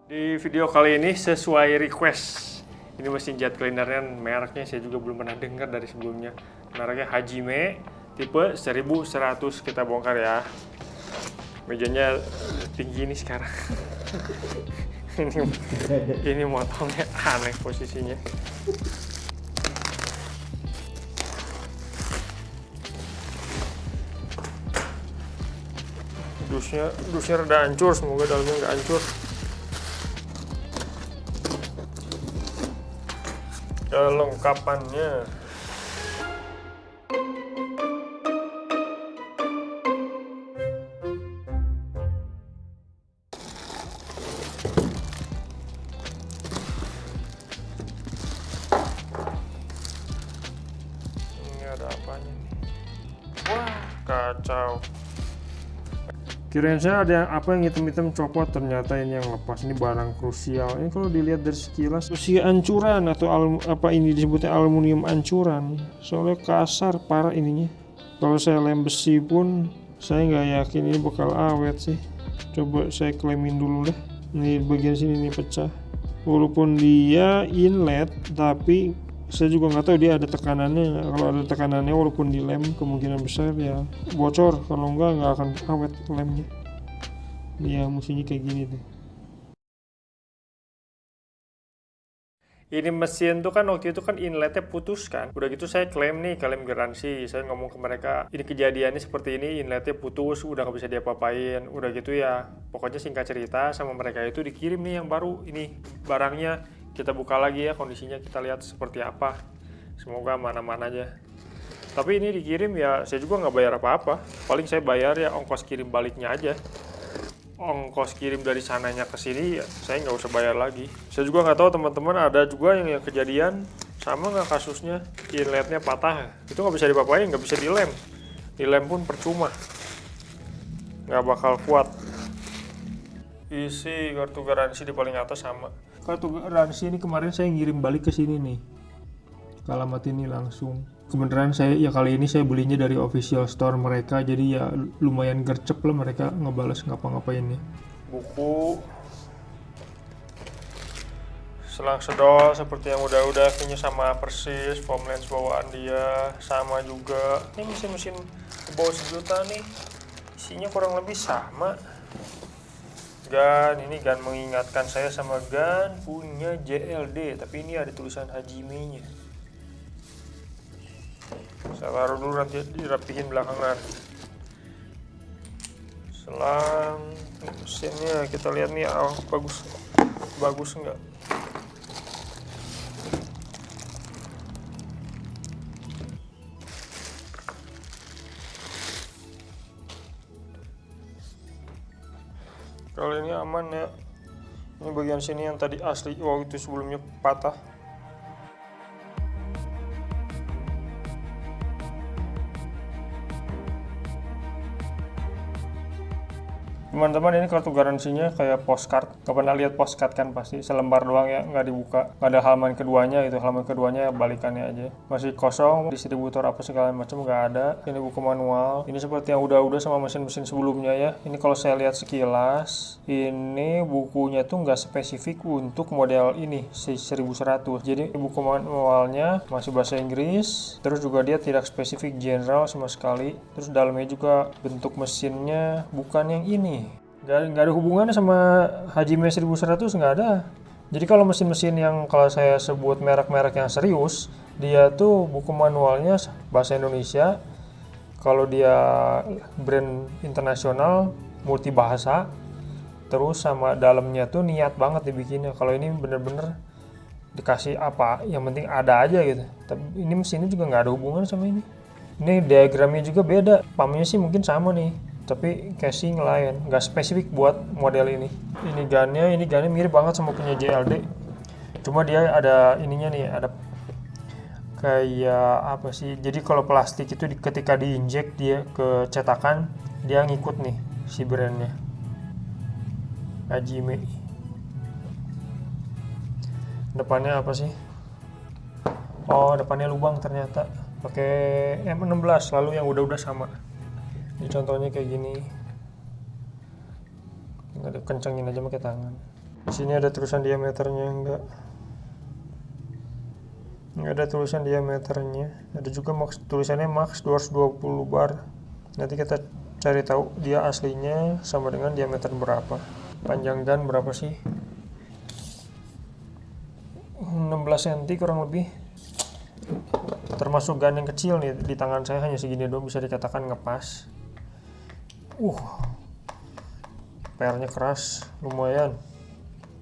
Di video kali ini sesuai request. Ini mesin jet cleanernya, mereknya saya juga belum pernah dengar dari sebelumnya. Mereknya Hajime, tipe 1100 kita bongkar ya. Mejanya tinggi ini sekarang. ini motongnya aneh posisinya. Dusnya rada hancur, semoga dalamnya nggak hancur. Kelengkapannya ini ada apanya nih? Wah, kacau. Kirain saya ada apa yang hitam-hitam copot, ternyata ini yang lepas. Ini barang krusial. Ini kalau dilihat dari sekilas besi ancuran atau apa ini disebutnya aluminium ancuran. Soalnya kasar parah ininya. Kalau saya lem besi pun saya nggak yakin ini bakal awet sih. Coba saya klemin dulu deh. Ini bagian sini nih pecah. Walaupun dia inlet, tapi saya juga nggak tahu dia ada tekanannya. Kalau ada tekanannya walaupun dilem kemungkinan besar ya bocor, kalau nggak akan awet lemnya. Ya musimnya kayak gini tuh. Ini mesin tuh kan waktu itu kan inletnya putus kan. Udah gitu saya klaim garansi. Saya ngomong ke mereka, ini kejadiannya seperti ini, inletnya putus, udah nggak bisa diapa-apain. Udah gitu ya, pokoknya singkat cerita sama mereka itu dikirim nih yang baru, ini barangnya. Kita buka lagi ya kondisinya, kita lihat seperti apa. Semoga aman-aman aja. Tapi ini dikirim ya, saya juga nggak bayar apa-apa. Paling saya bayar ya ongkos kirim baliknya aja. Ongkos kirim dari sananya ke sini ya, saya nggak usah bayar lagi. Saya juga nggak tahu teman-teman ada juga yang kejadian sama nggak kasusnya, inletnya patah. Itu nggak bisa dipapain, nggak bisa dilem. Dilem pun percuma. Nggak bakal kuat. Isi kartu garansi di paling atas sama. Kartu garansi ini kemarin saya ngirim balik ke sini nih, ke alamat ini langsung. Kebenaran saya ya kali ini saya belinya dari official store mereka, jadi ya lumayan gercep lah mereka ngebales ngapa-ngapainnya. Buku, selang sedol seperti yang udah kayaknya sama persis, foam lens bawaan dia sama juga. Ini mesin-mesin bawah 1 juta nih, isinya kurang lebih sama. Gun, ini gun mengingatkan saya sama gun punya JLD, tapi ini ada tulisan Hajime-nya. Saya taruh dulu, nanti dirapihin belakangan. Selang mesinnya kita lihat nih, bagus enggak. Kalau ini aman ya. Ini bagian sini yang tadi asli, itu sebelumnya patah. Teman-teman, ini kartu garansinya kayak postcard. Gak pernah lihat postcard kan pasti, selembar doang ya, nggak dibuka. Nggak ada halaman keduanya gitu, halaman keduanya balikannya aja. Masih kosong, distributor apa segala macam nggak ada. Ini buku manual. Ini seperti yang udah sama mesin-mesin sebelumnya ya. Ini kalau saya lihat sekilas, ini bukunya tuh nggak spesifik untuk model ini, 1100. Jadi buku manualnya masih bahasa Inggris, terus juga dia tidak spesifik general sama sekali. Terus dalamnya juga bentuk mesinnya bukan yang ini. Nggak ada hubungannya sama Hajime 1100, nggak ada. Jadi kalau mesin-mesin yang kalau saya sebut merek-merek yang serius, dia tuh buku manualnya bahasa Indonesia. Kalau dia brand internasional, multi bahasa, terus sama dalamnya tuh niat banget dibikinnya. Kalau ini bener-bener dikasih apa, yang penting ada aja gitu. Tapi ini mesinnya juga nggak ada hubungan sama ini. Ini diagramnya juga beda, pump-nya sih mungkin sama nih, tapi casing lain, nggak spesifik buat model ini. Ini gunnya mirip banget sama punya JLD. Cuma dia ada ininya nih, ada kayak apa sih? Jadi kalau plastik itu ketika diinjek dia ke cetakan, dia ngikut nih si brandnya. Hajime. Depannya apa sih? Oh, depannya lubang ternyata. Pakai M16, lalu yang udah sama. Ini contohnya kayak gini. Tinggal kencengin aja pakai tangan. Di sini ada tulisan diameternya, nggak ada tulisan diameternya. Ada juga tulisannya max 220 bar. Nanti kita cari tahu dia aslinya sama dengan diameter berapa. Panjang gun berapa sih? 16 cm kurang lebih. Termasuk gun yang kecil nih, di tangan saya hanya segini doang, bisa dikatakan ngepas. PR-nya keras, lumayan.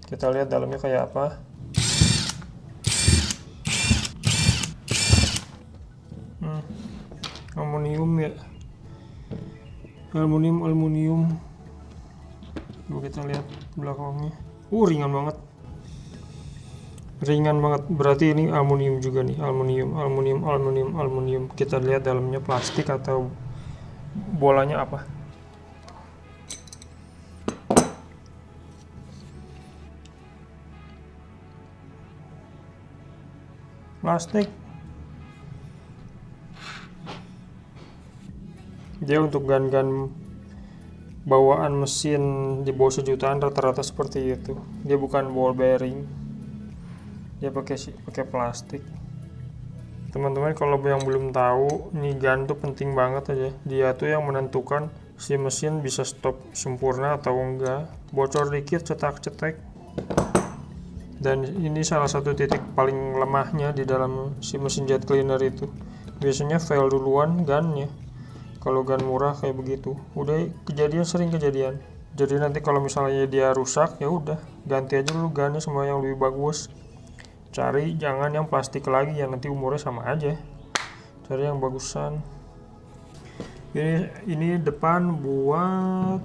Kita lihat dalamnya kayak apa. Aluminium ya. Aluminium. Coba kita lihat belakangnya. Ringan banget. Berarti ini aluminium juga nih. Aluminium. Kita lihat dalamnya plastik atau bolanya apa. Plastik. Dia untuk gun-gun bawaan mesin di bawah sejutaan rata-rata seperti itu. Dia bukan ball bearing. Dia pakai plastik. Teman-teman, kalau yang belum tahu, nih gun tuh penting banget aja. Dia tuh yang menentukan si mesin bisa stop sempurna atau enggak. Bocor dikit cetak-cetek. Dan ini salah satu titik paling lemahnya di dalam si mesin jet cleaner itu. Biasanya fail duluan gunnya. Kalau gun murah kayak begitu, udah sering kejadian. Jadi nanti kalau misalnya dia rusak, ya udah ganti aja dulu gunnya sama yang lebih bagus. Cari jangan yang plastik lagi, yang nanti umurnya sama aja. Cari yang bagusan. Ini depan buat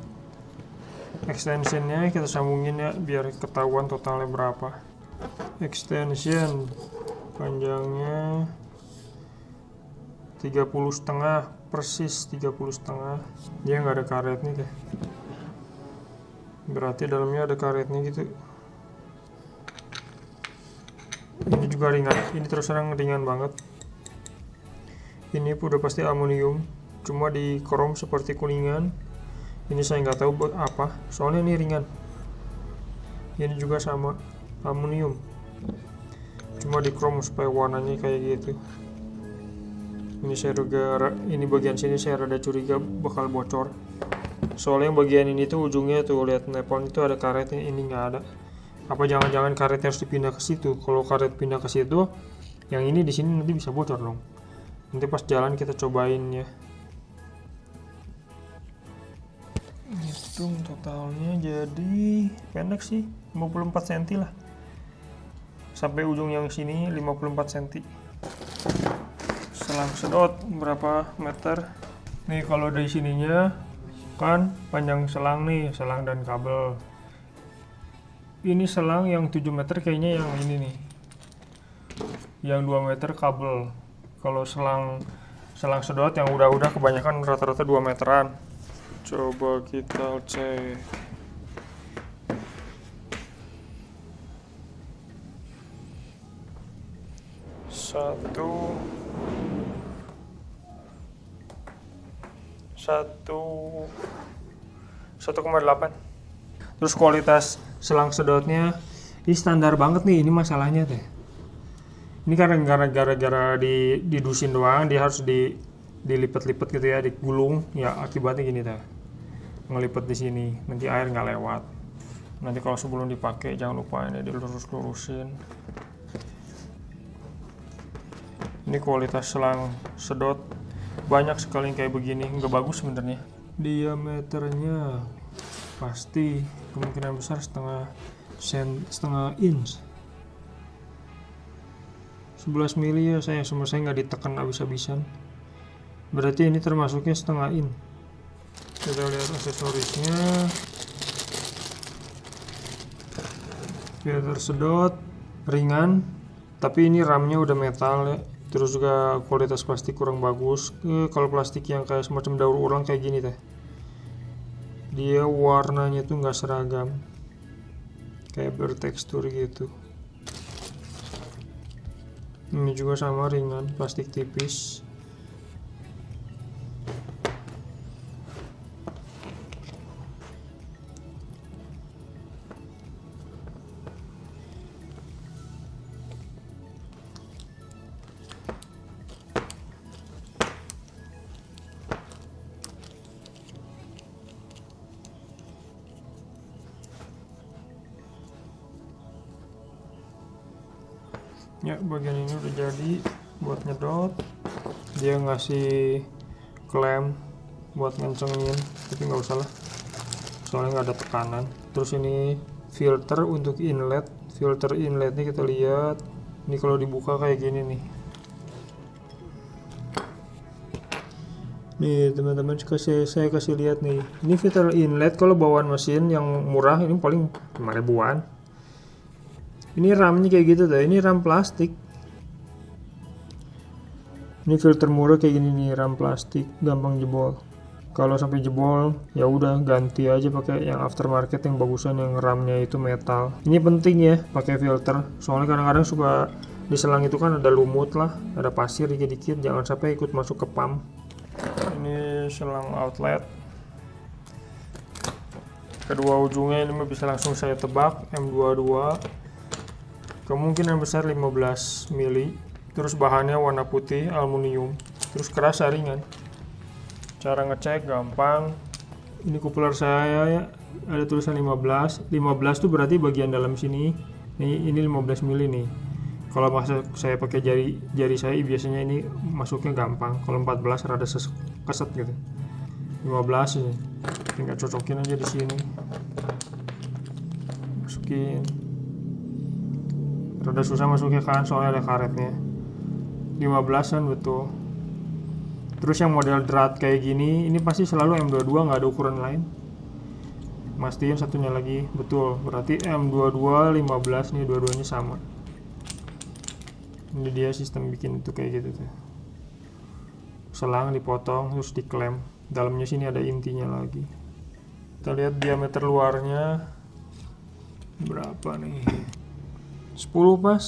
extensionnya, kita sambungin ya biar ketahuan totalnya berapa. Extension panjangnya 30,5, persis 30,5. Dia nggak ada karetnya deh. Berarti dalamnya ada karetnya gitu. Ini juga ringan. Ini terus terang ringan banget. Ini udah pasti aluminium, cuma di krom seperti kuningan. Ini saya nggak tahu buat apa. Soalnya ini ringan. Ini juga sama aluminium, cuma di krom supaya warnanya kayak gitu. Ini bagian sini saya rada curiga bakal bocor. Soalnya yang bagian ini tuh ujungnya tuh lihat nepon itu ada karetnya, ini nggak ada. Apa jangan-jangan karetnya harus dipindah ke situ? Kalau karet pindah ke situ, yang ini di sini nanti bisa bocor dong. Nanti pas jalan kita cobain ya. Hitung totalnya jadi pendek sih 54 cm lah. Sampai ujung yang sini 54 cm. Selang sedot berapa meter? Nih kalau dari sininya kan panjang selang nih, selang dan kabel. Ini selang yang 7 meter kayaknya yang ini nih. Yang 2 meter kabel. Kalau selang sedot yang udah kebanyakan rata-rata 2 meteran. Coba kita cek. Satu 1,8. Terus kualitas selang sedotnya ini standar banget nih. Ini masalahnya teh. Ini karena gara-gara didusin doang, dia harus dilipat-lipat gitu ya, digulung. Ya akibatnya gini teh. Ngelipet di sini, nanti air nggak lewat. Nanti kalau sebelum dipakai jangan lupa ini dilurus-lurusin. Ini kualitas selang sedot banyak sekali yang kayak begini, nggak bagus sebenarnya. Diameternya pasti kemungkinan besar setengah inch. 11 mili ya saya nggak ditekan habis-habisan. Berarti ini termasuknya setengah inch. Kita lihat aksesorisnya. Filter sedot ringan, tapi ini ramnya udah metal ya. Terus juga kualitas plastik kurang bagus. Kalau plastik yang kayak semacam daur ulang kayak gini teh, dia warnanya tuh nggak seragam, kayak bertekstur gitu. Ini juga sama ringan, plastik tipis. Ya, bagian ini udah jadi buat nyedot. Dia ngasih klem buat ngencengin, tapi nggak usah lah, soalnya nggak ada tekanan. Terus ini filter untuk inlet. Filter inletnya kita lihat. Ini kalau dibuka kayak gini nih. Nih teman-teman, saya kasih lihat nih. Ini filter inlet kalau bawaan mesin yang murah ini paling 5 ribuan. Ini ramnya kayak gitu tuh. Ini ram plastik. Ini filter murah kayak gini nih, ram plastik, gampang jebol. Kalau sampai jebol, ya udah ganti aja pakai yang aftermarket yang bagusan, yang ramnya itu metal. Ini penting ya pakai filter. Soalnya kadang-kadang suka di selang itu kan ada lumut lah, ada pasir dikit-dikit, jangan sampai ikut masuk ke pump. Ini selang outlet. Kedua ujungnya ini bisa langsung saya tebak, M22. Kemungkinan besar 15 mili. Terus bahannya warna putih aluminium. Terus keras saringan. Cara ngecek gampang. Ini coupler saya ya, ada tulisan 15. 15 tuh berarti bagian dalam sini. Ini 15 mili nih. Kalau saya pakai jari saya biasanya ini masuknya gampang. Kalau 14 rada keset gitu. 15 ini. Tinggal cocokin aja di sini. Masukin. Rada susah masuknya kan, soalnya ada karetnya. 15an betul. Terus yang model drat kayak gini, ini pasti selalu M22, nggak ada ukuran lain. Mastiin satunya lagi, betul. Berarti M22 15 nih, dua-duanya sama. Ini dia sistem bikin itu kayak gitu tuh. Selang dipotong terus diklem. Dalamnya sini ada intinya lagi. Kita lihat diameter luarnya berapa nih. 10 pas.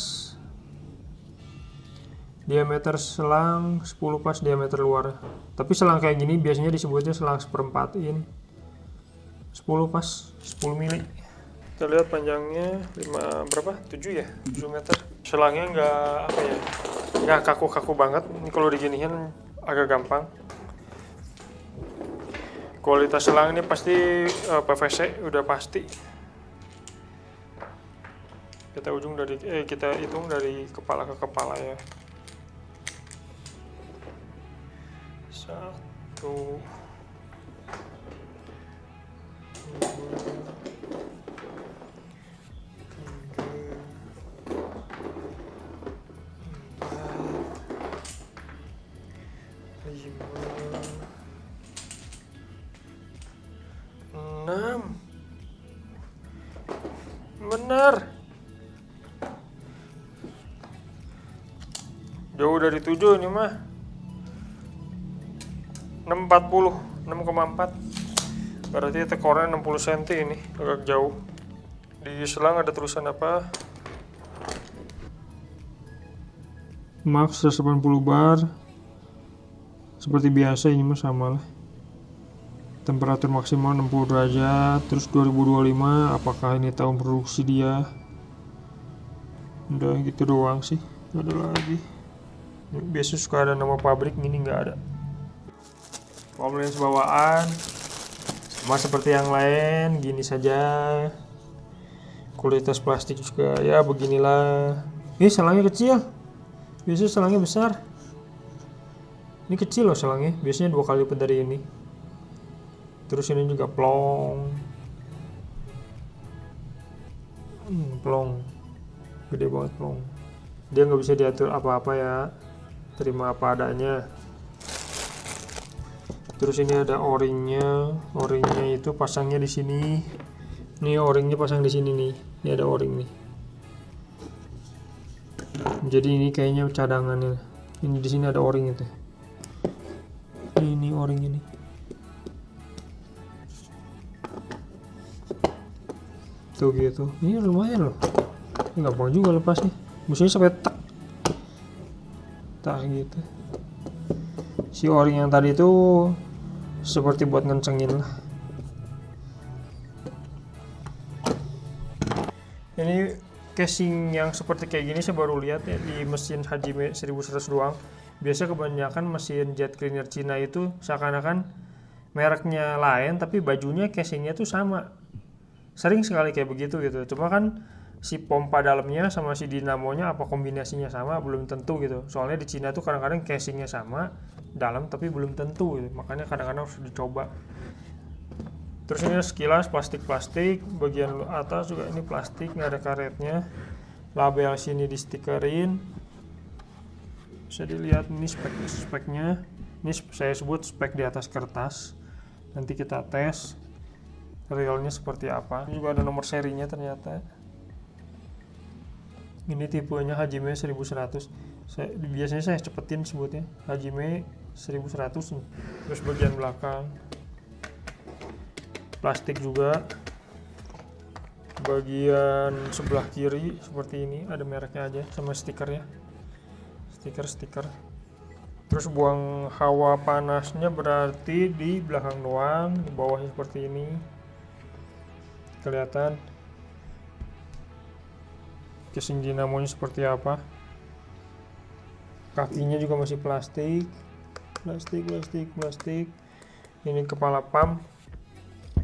Diameter selang 10 pas diameter luar. Tapi selang kayak gini biasanya disebutnya selang 1/4 in. 10 pas, 10 mili. Kita lihat panjangnya 7 ya? 7 meter. Selangnya nggak kaku-kaku banget. Ini kalau diginiin agak gampang. Kualitas selang ini pasti PVC udah pasti. Kita hitung dari kepala ke kepala ya. 1, 2, 6. Benar. Jauh dari 7 ini mah. 6,40, 6,4. Berarti tekornya 60 cm ini, agak jauh. Di selang ada tulisan apa? Max 180 bar. Seperti biasa ini mah sama lah. Temperatur maksimal 60 derajat. Terus 2025, apakah ini tahun produksi dia? Udah gitu doang sih, gak ada lagi. Biasanya suka ada nama pabrik, ini nggak ada. Komplain bawaan sama seperti yang lain, gini saja. Kualitas plastik juga ya beginilah. Ini selangnya kecil, biasanya selangnya besar. Ini kecil loh selangnya, biasanya 2 kali lipat dari ini. Terus ini juga plong. Plong, gede banget plong. Dia nggak bisa diatur apa-apa ya, terima apa adanya. Terus ini ada o-ringnya. O-ringnya itu pasangnya di sini. Nih o-ringnya pasang di sini nih. Ini ada o-ring nih. Jadi ini kayaknya cadangannya. Ini di sini ada o-ring itu. Ini o-ringnya nih. Tuh gitu. Ini lumayan loh. Ini gampang juga lepasnya. Mesinnya sampai tak gitu. Si o-ring yang tadi itu seperti buat ngencengin lah. Ini casing yang seperti kayak gini saya baru lihat ya di mesin Hajime 1100 doang. Biasa kebanyakan mesin jet cleaner Cina itu seakan-akan mereknya lain tapi bajunya casingnya tuh sama. Sering sekali kayak begitu gitu. Cuma kan si pompa dalamnya sama si dinamonya apa kombinasinya sama, belum tentu gitu. Soalnya di Cina tuh kadang-kadang casingnya sama dalam tapi belum tentu gitu. Makanya kadang-kadang harus dicoba. Terus ini sekilas plastik-plastik, bagian atas juga ini plastik, nggak ada karetnya. Label sini di stikerin. Bisa dilihat ini speknya. Ini saya sebut spek di atas kertas. Nanti kita tes realnya seperti apa. Ini juga ada nomor serinya ternyata. Ini tipenya Hajime 1100. Biasanya saya cepetin sebutnya Hajime 1100 nih. Terus bagian belakang plastik juga. Bagian sebelah kiri seperti ini ada mereknya aja sama stikernya. Stiker. Terus buang hawa panasnya berarti di belakang doang, di bawahnya seperti ini. Kelihatan casing dinamonya seperti apa. Kakinya juga masih plastik. Ini kepala pump.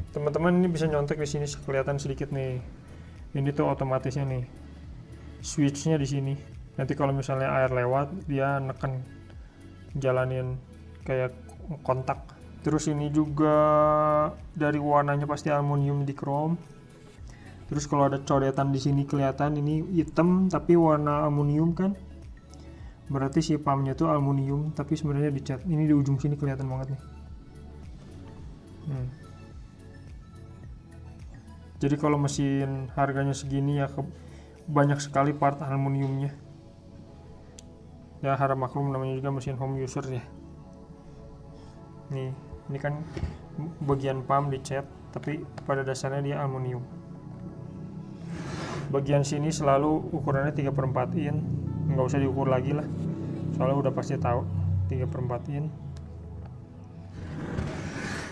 Teman-teman ini bisa nyontek di sini, kelihatan sedikit nih. Ini tuh otomatisnya nih. Switchnya di sini. Nanti kalau misalnya air lewat, dia neken jalanin kayak kontak. Terus ini juga dari warnanya pasti aluminium di chrome. Terus kalau ada coretan di sini kelihatan ini hitam tapi warna aluminium kan. Berarti si pumpnya tuh aluminium tapi sebenarnya dicat. Ini di ujung sini kelihatan banget nih. Jadi kalau mesin harganya segini ya banyak sekali part aluminiumnya. Ya harap maklum namanya juga mesin home user ya. Nih, ini kan bagian pump dicat tapi pada dasarnya dia aluminium. Bagian sini selalu ukurannya 3/4 in, nggak usah diukur lagi lah, soalnya udah pasti tahu 3/4 in.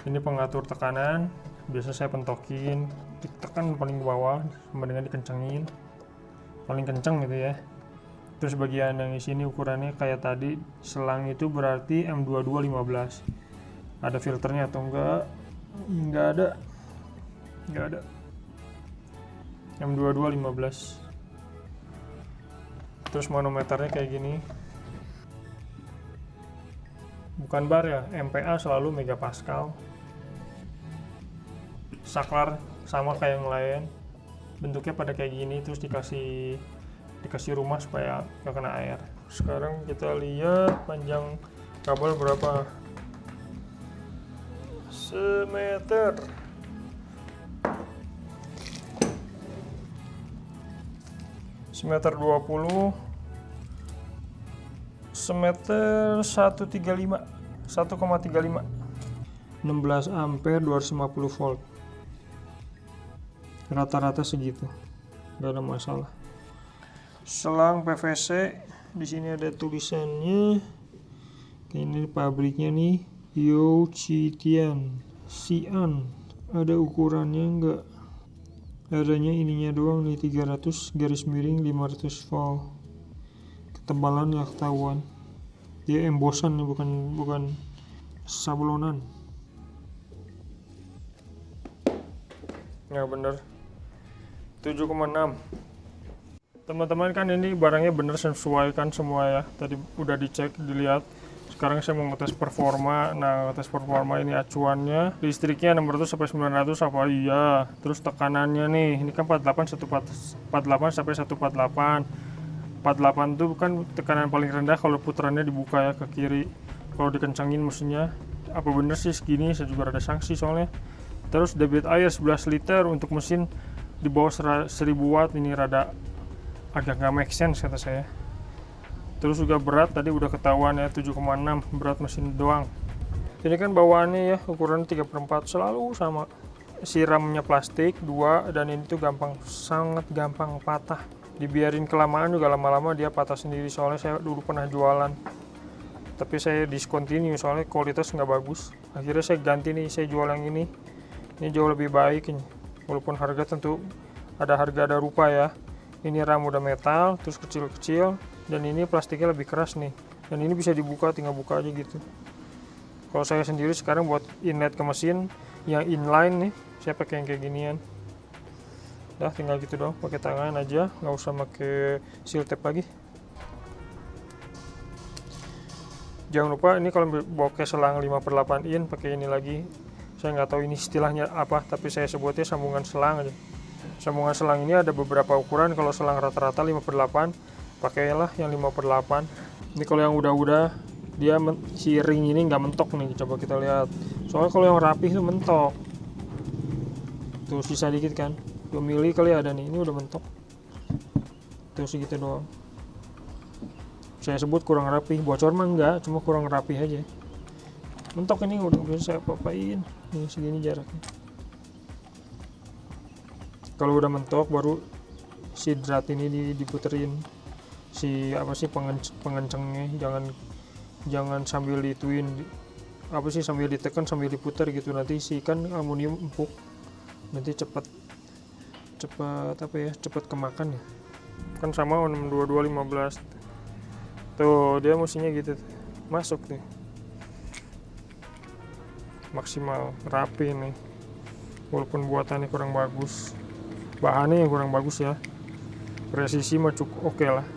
Ini pengatur tekanan, biasa saya pentokin, ditekan paling bawah sama dengan dikencengin, paling kenceng gitu ya. Terus bagian yang di sini ukurannya kayak tadi, selang itu berarti M2215. Ada filternya atau enggak? Enggak ada. M2215. Terus manometernya kayak gini. Bukan bar ya, MPa selalu megapascal. Saklar sama kayak yang lain. Bentuknya pada kayak gini, terus dikasih rumah supaya nggak kena air. Sekarang kita lihat panjang kabel berapa. Semeter. Semeter 20. Semeter 1,35. 16 ampere 250 volt. Rata-rata segitu. Gak ada masalah. Selang PVC, di sini ada tulisannya. Ini pabriknya nih, Youchitian Xi'an. Ada ukurannya enggak? Adanya ininya doang nih, 300 garis miring 500 volt. Ketebalan ya ketahuan. Dia embossan nih, bukan sablonan. Ya bener. 7,6. Teman-teman kan ini barangnya bener sesuai kan semua ya. Tadi udah dicek, dilihat. Sekarang saya mau ngetes performa. Nah, ngetes performa ini acuannya, listriknya 600 sampai 900 apa iya. Terus tekanannya nih, ini kan 48 sampai 148. 48 itu kan tekanan paling rendah kalau putarannya dibuka ya ke kiri. Kalau dikencangin mesinnya, apa bener sih segini? Saya juga ada sanksi soalnya. Terus debit air 11 liter untuk mesin di bawah 1000 watt, ini rada agak nggak make sense kata saya. Terus juga berat tadi udah ketahuan ya, 7,6 berat mesin doang. Ini kan bawaannya ya ukuran 3/4 selalu sama. Siramnya plastik 2 dan ini tuh sangat gampang patah. Dibiarin kelamaan juga lama-lama dia patah sendiri, soalnya saya dulu pernah jualan. Tapi saya discontinue soalnya kualitas nggak bagus. Akhirnya saya ganti nih, saya jual yang ini. Ini jauh lebih baik ini. Walaupun harga tentu ada harga ada rupa ya. Ini ram udah metal, terus kecil-kecil, dan ini plastiknya lebih keras nih. Dan ini bisa dibuka, tinggal buka aja gitu. Kalau saya sendiri sekarang buat inlet ke mesin yang inline nih, saya pakai yang kayak ginian. Dah tinggal gitu doang, pakai tangan aja, nggak usah pakai seal tape lagi. Jangan lupa ini kalau bawa ke selang 5/8 in pakai ini lagi. Saya nggak tahu ini istilahnya apa, tapi saya sebutnya sambungan selang aja. Sambungan selang ini ada beberapa ukuran. Kalau selang rata-rata 5/8, pakailah yang 5/8. Ini kalau yang udah dia si ring ini nggak mentok nih, coba kita lihat. Soalnya kalau yang rapih itu mentok. Tuh sisa dikit kan, 2 mili kali ada nih, ini udah mentok. Tuh segitu doang. Saya sebut kurang rapih, bocor mah enggak, cuma kurang rapih aja. Mentok ini udah bisa saya apa-apain. Ini segini jaraknya. Kalau udah mentok baru si drat ini diputerin. Si apa sih pengencengnya, jangan sambil dituin apa sih, sambil ditekan sambil diputar gitu, nanti si kan aluminium empuk. Nanti cepat apa ya, cepat kemakan ya. Kan sama 62215. Tuh dia mestinya gitu, masuk nih, maksimal rapi nih, walaupun buatannya kurang bagus, bahannya yang kurang bagus ya, presisi mah cukup oke lah.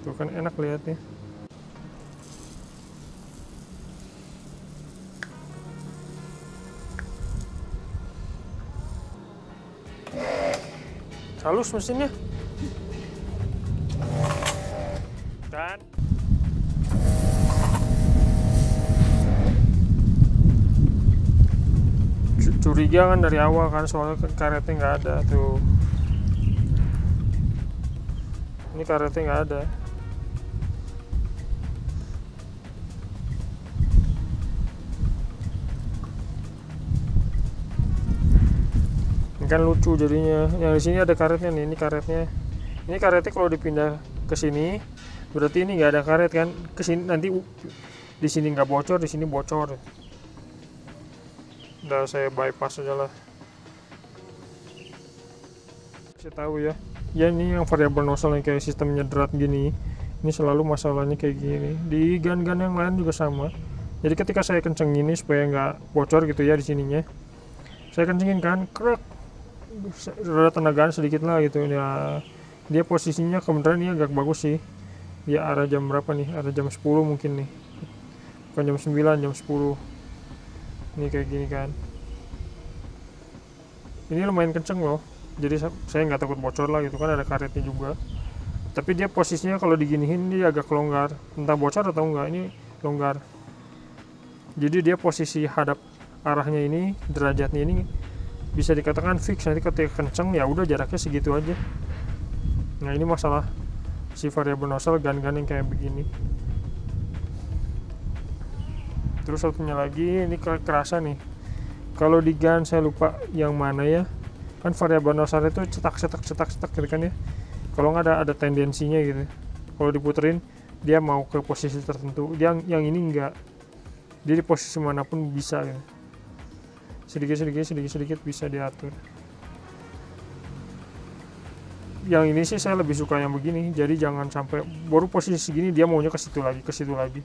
Tuh kan enak lihatnya. Halus mesinnya kan. Curiga kan dari awal kan, soalnya karetnya nggak ada tuh. Ini karetnya nggak ada. Ini kan lucu jadinya. Yang di sini ada karetnya nih, ini karetnya. Ini karetnya kalau dipindah ke sini berarti ini nggak ada karet kan, kesini nanti di sini nggak bocor, di sini bocor. Udah saya bypass aja lah. Saya tahu ya ini yang variabel nozzle yang kayak sistemnya drat gini, ini selalu masalahnya kayak gini. Di gun-gun yang lain juga sama. Jadi ketika saya kenceng ini supaya nggak bocor gitu ya, di sininya saya kencengin kan, krek, rada tenagaan sedikit lah gitu ya. Dia posisinya kebenaran ini agak bagus sih. Ya arah jam berapa nih? Arah jam 10 mungkin nih. Bukan jam 9, jam 10. Ini kayak gini kan. Ini lumayan kenceng loh. Jadi saya nggak takut bocor lah gitu kan, ada karetnya juga. Tapi dia posisinya kalau diginiin dia agak longgar. Entah bocor atau enggak, ini longgar. Jadi dia posisi hadap arahnya ini, derajatnya ini bisa dikatakan fix. Nanti ketika kenceng ya udah jaraknya segitu aja. Nah ini masalah si variabel nozzle gun yang kayak begini. Terus satunya lagi ini kerasa nih, kalau di gun saya lupa yang mana ya, kan variabel nozzle itu cetak gitu kan ya. Kalau nggak ada tendensinya gitu, kalau diputerin dia mau ke posisi tertentu. Yang ini enggak, dia di posisi manapun bisa gitu. Sedikit bisa diatur. Yang ini sih saya lebih suka yang begini, jadi jangan sampai baru posisi segini dia maunya ke situ lagi.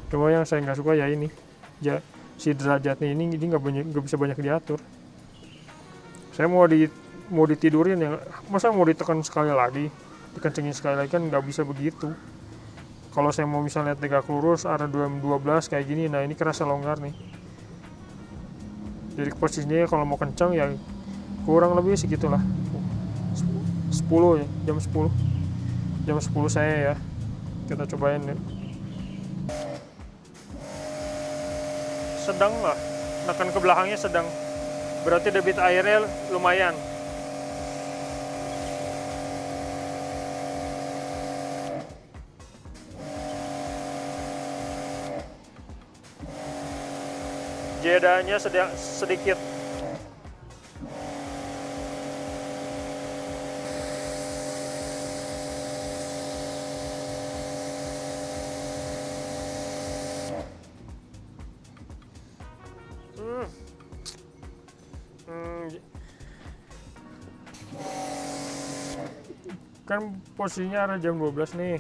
Cuma yang saya nggak suka ya ini, ya si derajatnya ini nggak bisa banyak diatur. Saya mau ditidurin ya, masa mau ditekan sekali lagi, dikencengin sekali lagi, kan nggak bisa begitu. Kalau saya mau misalnya tegak lurus arah 12 kayak gini, nah ini kerasa longgar nih. Jadi posisinya kalau mau kencang ya kurang lebih segitulah, 10 ya, jam 10 saya ya, kita cobain ya. Sedang lah, tekan ke belakangnya sedang, berarti debit airnya lumayan. Jedanya sedikit. Kan posisinya arah jam 12 nih,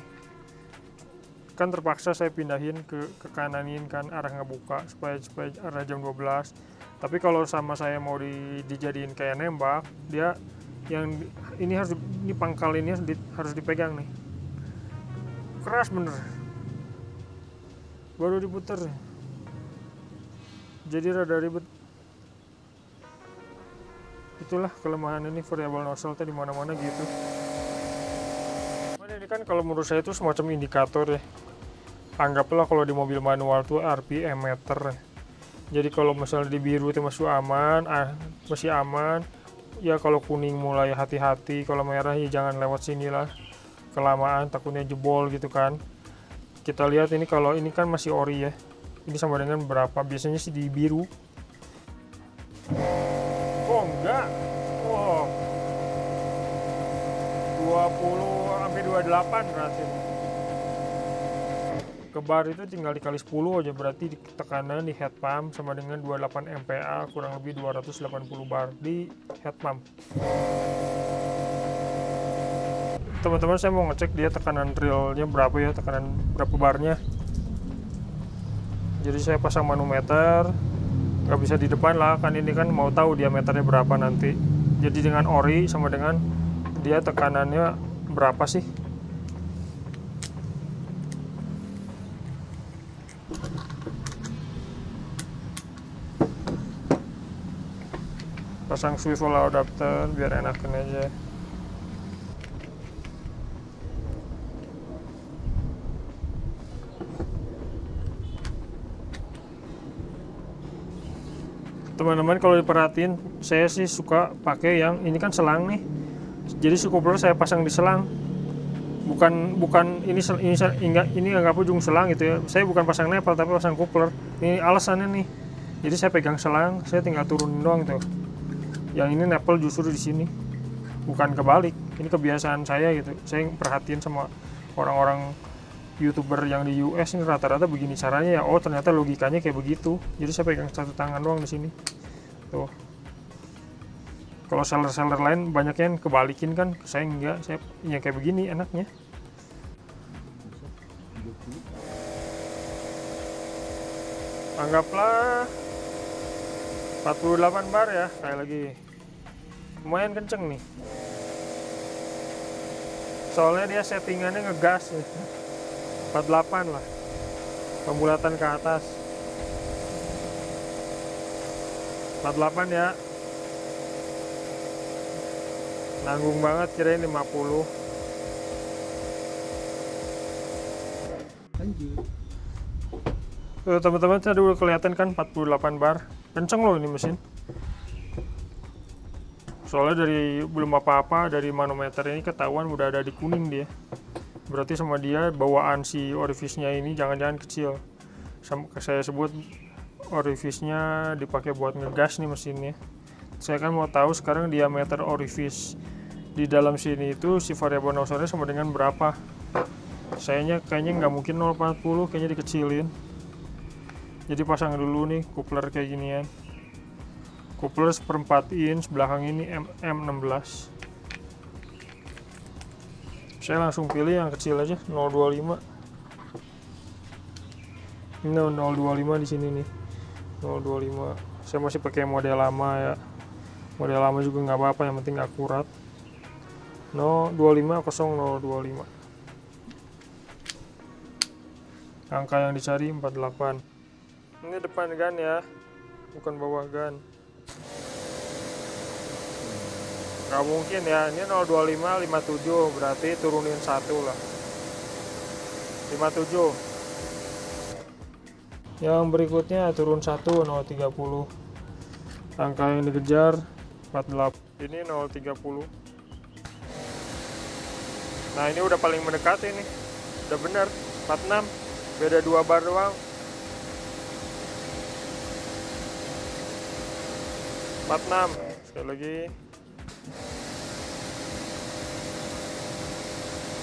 kan terpaksa saya pindahin ke kananin kan, arah ngebuka supaya arah jam 12. Tapi kalau sama saya mau dijadiin kayak nembak, dia yang ini ini pangkal ini harus dipegang nih. Keras bener. Baru diputer. Jadi rada ribet. Itulah kelemahan ini variabel nozzle di mana-mana gitu. Ini kan kalau menurut saya itu semacam indikator ya. Anggaplah kalau di mobil manual tuh RPM meter. Jadi kalau misalnya di biru itu masih aman. Ya kalau kuning mulai hati-hati, kalau merah ya jangan lewat sini lah. Kelamaan takutnya jebol gitu kan. Kita lihat ini, kalau ini kan masih ori ya. Ini sama dengan berapa? Biasanya sih di biru. Oh enggak. Wow. 20 sampai 28 berarti. Ke bar itu tinggal dikali 10 aja, berarti tekanan di head pump sama dengan 28 MPa kurang lebih 280 bar di head pump. Teman-teman, saya mau ngecek dia tekanan realnya berapa ya, tekanan berapa barnya. Jadi saya pasang manometer, nggak bisa di depan lah, kan ini kan mau tahu diameternya berapa nanti. Jadi dengan ori sama dengan dia tekanannya berapa sih. Pasang swivel adapter biar enakan aja. Teman-teman, kalau diperhatiin, saya sih suka pakai yang ini kan selang nih. Jadi si coupler saya pasang di selang. Bukan ini anggap ujung selang gitu ya. Saya bukan pasang nepal tapi pasang coupler. Ini alasannya nih. Jadi saya pegang selang, saya tinggal turunin doang tuh. Yang ini nepal justru di sini. Bukan kebalik. Ini kebiasaan saya gitu. Saya perhatiin sama orang-orang YouTuber yang di US ini rata-rata begini caranya ya. Oh, ternyata logikanya kayak begitu. Jadi saya pegang satu tangan doang di sini. Tuh. Kalau seller-seller lain banyak yang kebalikin kan, saya enggak. Saya yang kayak begini enaknya. Anggaplah 48 bar ya, kayak lagi. Lumayan kenceng nih. Soalnya dia settingannya ngegas nih. 48 lah, pembulatan ke atas. 48 ya, nanggung banget, kirain 50. Tuh teman-teman, tadi udah kelihatan kan 48 bar, kenceng loh ini mesin. Soalnya dari belum apa-apa, dari manometer ini ketahuan udah ada di kuning dia. Berarti sama dia bawaan si orifice-nya ini jangan-jangan kecil. Saya sebut orifice-nya dipakai buat ngegas nih mesinnya. Saya kan mau tahu sekarang diameter orifice di dalam sini itu si variabel nozzle sama dengan berapa. Sayanya kayaknya nggak mungkin 0,40, kayaknya dikecilin. Jadi pasang dulu nih coupler kayak ginian. Coupler 1/4 inch, belakang ini M16. Saya langsung pilih yang kecil aja, 025. Ini 025 di sini nih. 025. Saya masih pakai model lama ya. Model lama juga nggak apa-apa, yang penting akurat. 025 025. Angka yang dicari 48. Ini depan gan ya, bukan bawah gan. Nggak mungkin ya, ini 025 57, berarti turunin 1 lah. 57. Yang berikutnya turun 1, 030. Angka yang dikejar 48. Ini 030. Nah, ini udah paling mendekati nih. Udah bener, 46. Beda 2 bar doang. 46. Sekali lagi.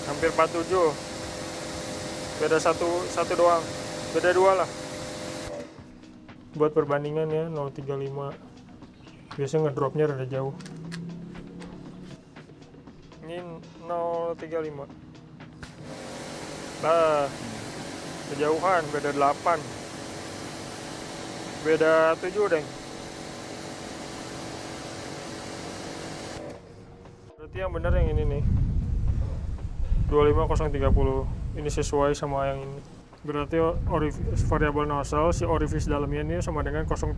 Hampir 47. Beda satu doang. Beda 2 lah. Buat perbandingan ya, 035. Biasanya ngedropnya rada jauh. Ini 035. Nah, kejauhan beda 8. Beda 7 deng. berarti yang benar yang ini nih 25030. Ini sesuai sama yang ini. Berarti variabel nozzle si orifice dalamnya ini sama dengan 030.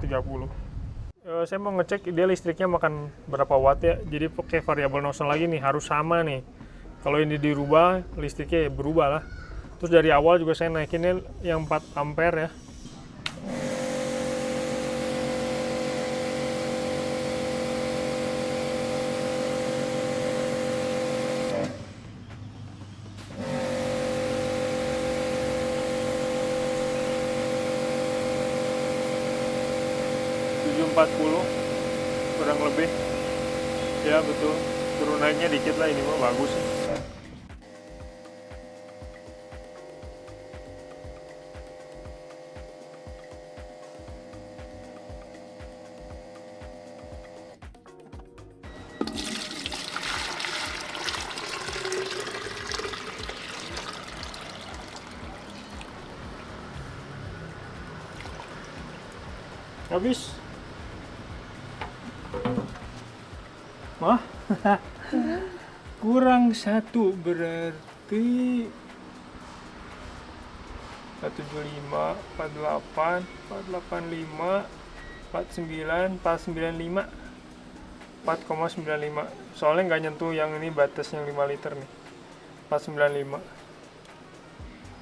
Saya mau ngecek dia listriknya makan berapa watt ya. Jadi pakai variabel nozzle lagi nih, harus sama nih. Kalau ini dirubah, listriknya berubah lah. Terus dari awal juga saya naikinnya yang 4 ampere ya. Kurang lebih ya, betul, turun naiknya dikit lah, ini mah bagus ya. Habis. Wah, kurang 1 berarti 475, 48, 485, 49, 495, 4,95. Soalnya nggak nyentuh yang ini batas yang 5 liter nih. 495.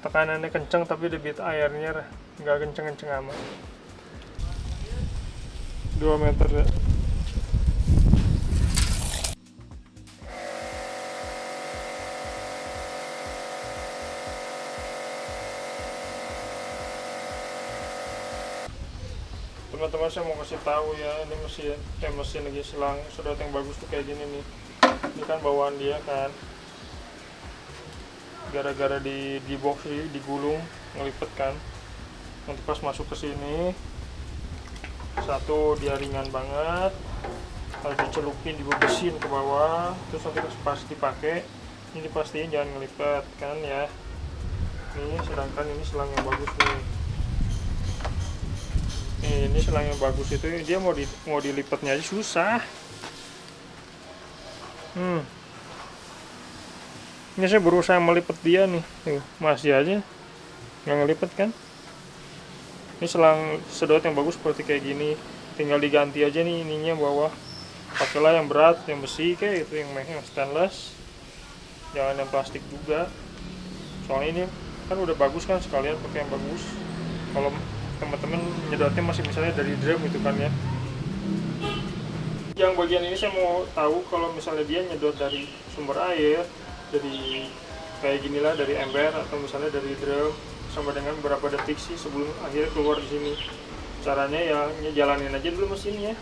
Tekanannya kenceng tapi debit airnya nggak kenceng-kenceng amat. 2 meter ya. Teman-teman, saya mau kasih tahu ya, ini mesin lagi selang sedot yang bagus tuh kayak gini nih. Ini kan bawaan dia kan, gara-gara di box digulung ngelipet kan. Nanti pas masuk ke sini, satu dia ringan banget, harus dicelupin, dibebesin ke bawah, terus nanti pas dipakai ini pastiin jangan ngelipet kan ya. Ini sedangkan ini selang yang bagus nih. Ini selang yang bagus itu dia mau dilipatnya aja susah. Ini saya berusaha melipat dia nih, masih aja nggak ngelipet kan. Ini selang sedot yang bagus seperti kayak gini, tinggal diganti aja nih ininya bawah. Pakailah yang berat, yang besi kayak itu, yang stainless, jangan yang plastik juga. Soalnya ini kan udah bagus kan, sekalian pakai yang bagus. Kalau teman-teman nyedotnya masih misalnya dari drum itu kan ya. Yang bagian ini saya mau tahu kalau misalnya dia nyedot dari sumber air, dari kayak gini lah, dari ember atau misalnya dari drum, sama dengan berapa detik sih sebelum akhirnya keluar di sini. Caranya ya jalanin aja dulu mesinnya.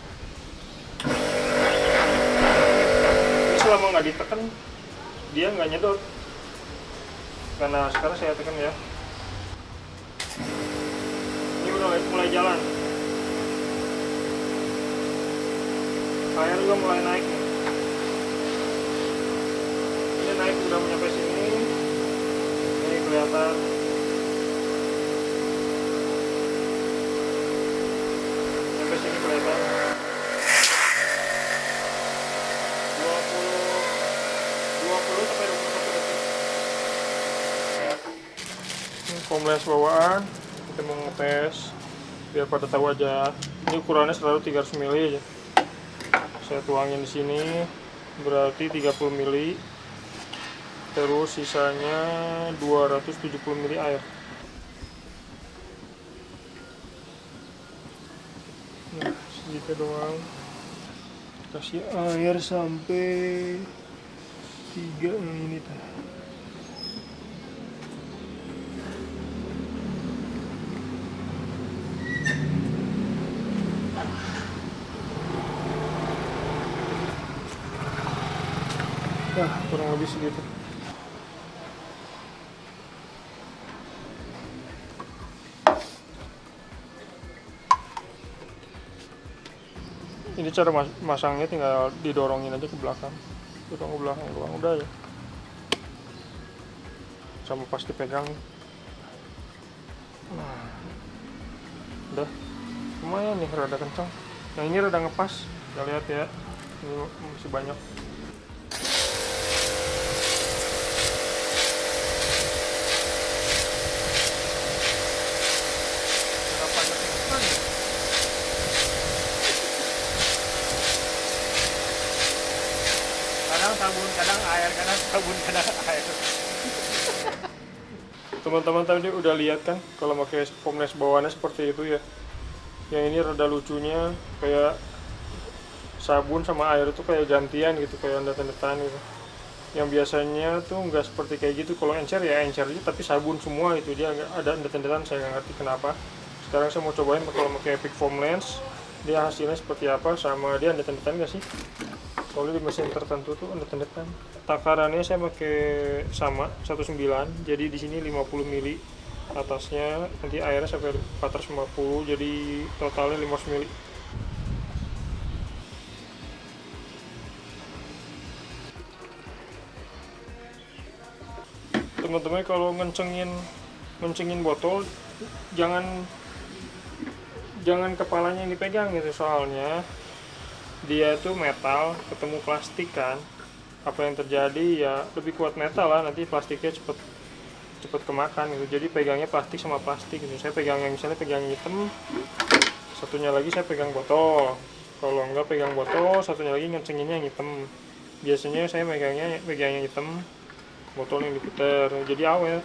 Ini selama nggak ditekan dia nggak nyedot. Karena sekarang saya tekan ya. Mulai jalan, air juga mulai naik nih. Ini naik udah sampai sini, ini kelihatan. Sampai sini kelihatan 20 sampai 21 detik. Ini komles bawaan, kita mau ngetes biar pada tahu aja. Ini ukurannya selalu 300 ml aja. Saya tuangin di sini berarti 30 ml. Terus sisanya 270 ml air. Nah, segitu doang. Kasih air sampai 3 ini tuh. Nah, kurang lebih segitu. Ini cara masangnya tinggal didorongin aja ke belakang. Dorong ke belakang doang udah ya. Sama pas dipegang. Nah, udah. Lumayan nih, rada kencang. Yang ini rada ngepas. Kita lihat ya. Ini masih banyak. kadang sabun, kadang air, kadang sabun, kadang air. Teman-teman tadi udah lihat kan kalau pakai foamless bawaannya seperti itu ya. Yang ini rada lucunya kayak sabun sama air itu kayak gantian gitu, kayak endet-endetan gitu. Yang biasanya tuh nggak seperti kayak gitu. Kalau encer ya encer aja, tapi sabun semua itu, dia nggak ada endet-endetan, saya nggak ngerti kenapa. Sekarang saya mau cobain kalau pakai Epic Foam Lens, dia hasilnya seperti apa, sama dia endet-endetan nggak sih? Soalnya di mesin tertentu tuh endet-endetan. Takarannya saya pakai sama 19, jadi di sini 50 mili atasnya, nanti airnya sampai 450, jadi totalnya 500 mili. Teman-teman kalau ngencengin botol jangan kepalanya yang dipegang gitu, soalnya dia tuh metal ketemu plastik kan. Apa yang terjadi ya, lebih kuat metal lah, nanti plastiknya cepet kemakan gitu. Jadi pegangnya plastik sama plastik gitu. Saya pegang yang misalnya pegang hitam, satunya lagi saya pegang botol. Kalau enggak pegang botol, satunya lagi ngencenginnya yang hitam. Biasanya saya pegang yang hitam, botol yang diputer, jadi awet.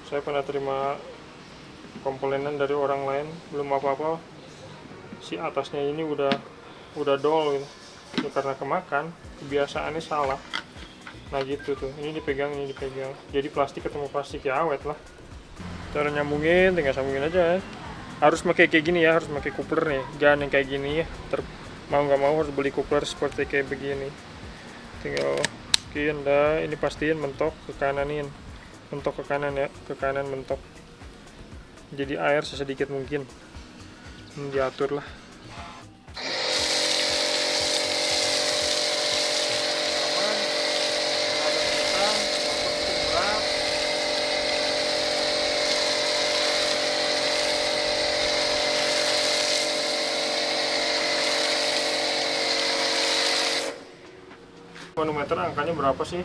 Saya pernah terima komponen dari orang lain, belum apa-apa, si atasnya ini udah dol gitu. Ya, karena kemakan, kebiasaannya salah. Nah gitu tuh, ini dipegang, jadi plastik ketemu plastik ya awet lah. Cara nyambungin, tinggal sambungin aja ya. Harus pakai kayak gini ya, harus pakai coupler nih, jangan yang kayak gini ya. Mau nggak mau harus beli coupler seperti kayak begini. Tinggal dah, ini pastiin mentok ke kananin, mentok ke kanan ya, ke kanan mentok. Jadi air sesedikit mungkin, diatur lah. Manometer angkanya berapa sih?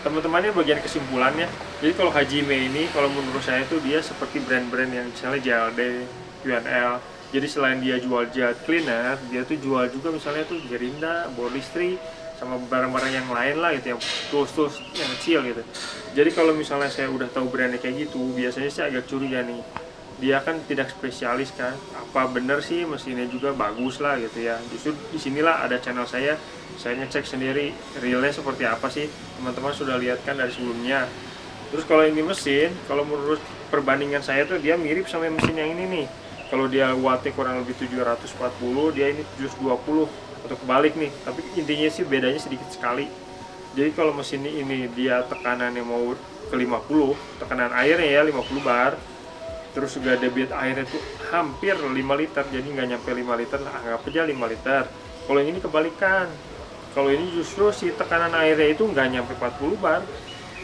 Teman-teman, ini bagian kesimpulannya. Jadi kalau Hajime ini, kalau menurut saya itu dia seperti brand-brand yang misalnya JLD, UNL. Jadi selain dia jual jet cleaner, dia tuh jual juga misalnya tuh Gerinda, Borlistri, sama barang-barang yang lain lah gitu, yang tools-tools yang kecil gitu. Jadi kalau misalnya saya udah tahu brandnya kayak gitu, biasanya saya agak curiga nih. Dia kan tidak spesialis kan, apa bener sih mesinnya juga bagus lah gitu ya. Justru disinilah ada channel saya ngecek sendiri realnya seperti apa sih. Teman-teman sudah lihat kan dari sebelumnya. Terus kalau ini mesin, kalau menurut perbandingan saya tuh dia mirip sama mesin yang ini nih. Kalau dia wattnya kurang lebih 740, dia ini 720 atau kebalik nih. Tapi intinya sih bedanya sedikit sekali. Jadi kalau mesin ini dia tekanannya mau ke 50, tekanan airnya ya 50 bar. Terus juga debit airnya itu hampir 5 liter, jadi nggak nyampe 5 liter, anggap aja 5 liter. Kalau yang ini kebalikan, kalau ini justru si tekanan airnya itu nggak nyampe 40 bar,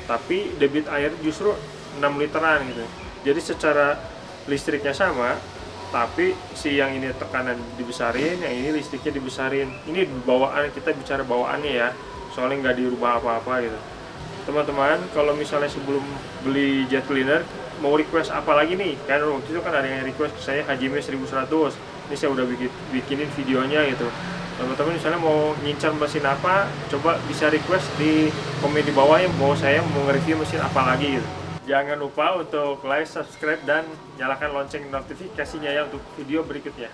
tapi debit air justru 6 literan gitu. Jadi secara listriknya sama, tapi si yang ini tekanan dibesarin, yang ini listriknya dibesarin. Ini bawaan, kita bicara bawaannya ya, soalnya nggak dirubah apa-apa gitu. Teman-teman, kalau misalnya sebelum beli jet cleaner mau request apa lagi nih, kan waktu itu kan ada yang request ke saya Hajime 1100. Ini saya udah bikinin videonya gitu. Teman-teman misalnya mau ngincar mesin apa, coba bisa request di komen di bawah ya, mau saya mau nge-review mesin apa lagi gitu. Jangan lupa untuk like, subscribe, dan nyalakan lonceng notifikasinya ya untuk video berikutnya.